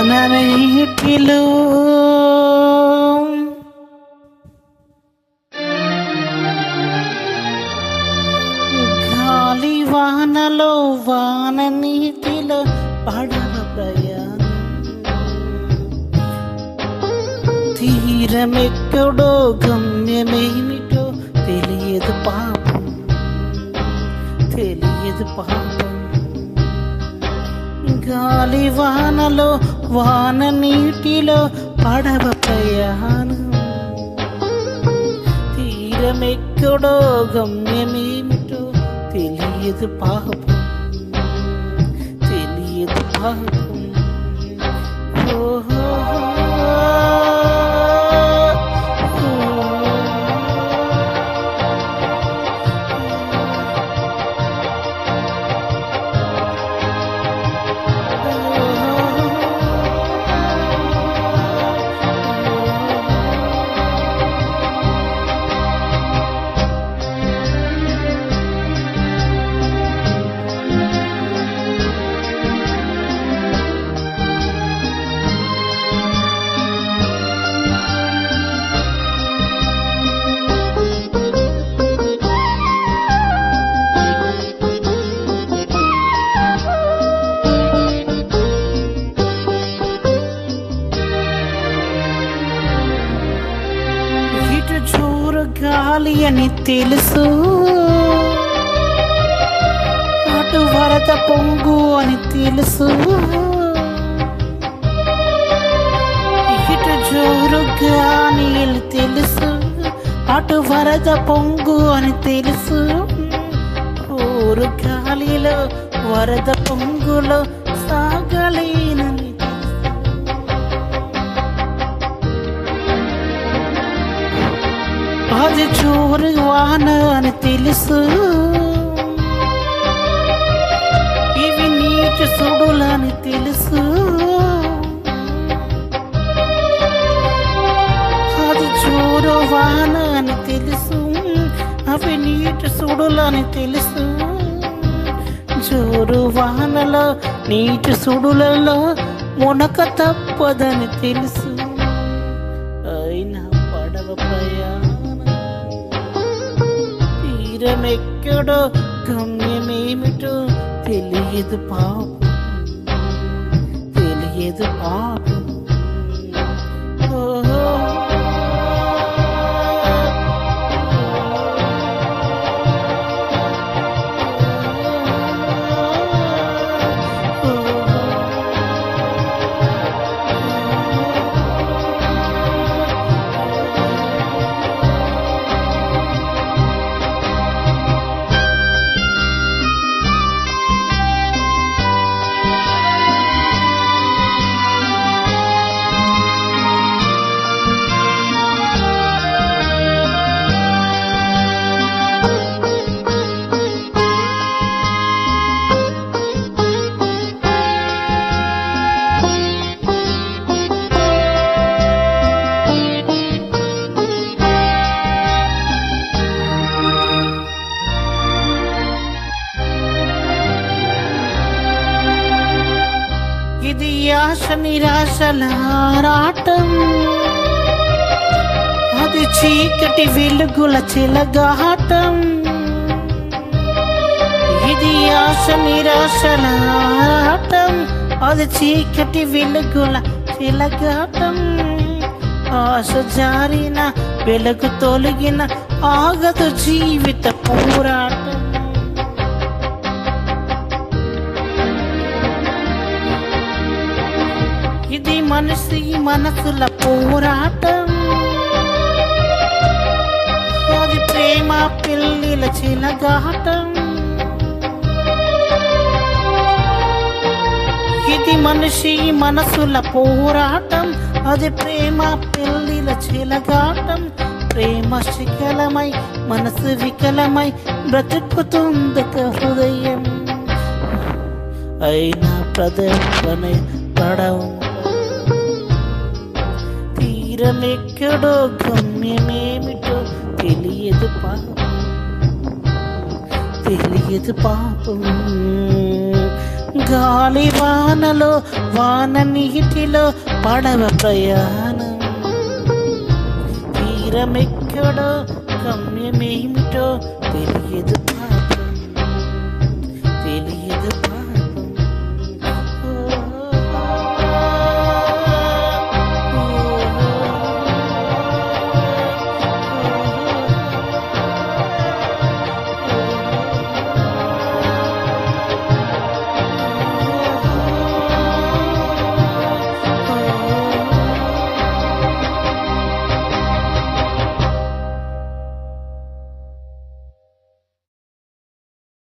వాననీటిలో గాలి వానలో వాన నీటిలో పడవ ప్రయాణం తీరమెక్కడో గమ్యమేమిటో తెలియదు పాపం తెలియదు పాపం గాలి వానలో వాన నీటిలో పడవ ప్రయాణం తీరమెక్కడో గమ్యమేమిటో తెలియదు పాపం తెలియదు పాపం ఓహో జోరు గాలి అని తెలుసు అటు వరద పొంగు అని తెలుసు ఇటు జోరు గాలి అని తెలుసు అటు వరద పొంగు అని తెలుసు ఊరు గాలిలో వరద పొంగులో సాగలేనని అది జోరు వాన అని తెలుసు ఇవి నీటి సుడులని తెలుసు అది జోరు వాన అని తెలుసు అవి నీటి సుడులని తెలుసు జోరు వానలో నీటి సుడులలో మునక తప్పదని తెలుసు అయినా పడవ ప్రయాణం తీరమెక్కడో గమ్యమేమిటో తెలియదు పాపం తెలియదు పాపం ఓహో ఇది ఆశ నిరాశల ఆరాటం అది చీకటి వెలుగుల చెలగాటం ఇది ఆశ నిరాశల ఆరాటం అది చీకటి వెలుగుల చెలగాటం ఆశ జారిన వెలుగు తొలగిన ఆగదు జీవిత పోరాటం ఇది మనసి మనసుల పోరాటం అది ప్రేమ పెళ్ళిల చిలగాటం ఇది మనిషి మనసుల పోరాటం అది ప్రేమ పెళ్ళిల చిలగాటం ప్రేమ శిఖలమై మనసు వికలమై బ్రతుకుతుందక హృదయం అయినా ప్రదర్శన పడవు తీరమెక్కడో గమ్యమేమిటో తెలియదు పాపం తెలియదు పాపం. గాలి వానలో వాన నీటిలో పడవ ప్రయాణం, తీరమెక్కడో గమ్యమేమిటో తెలియదు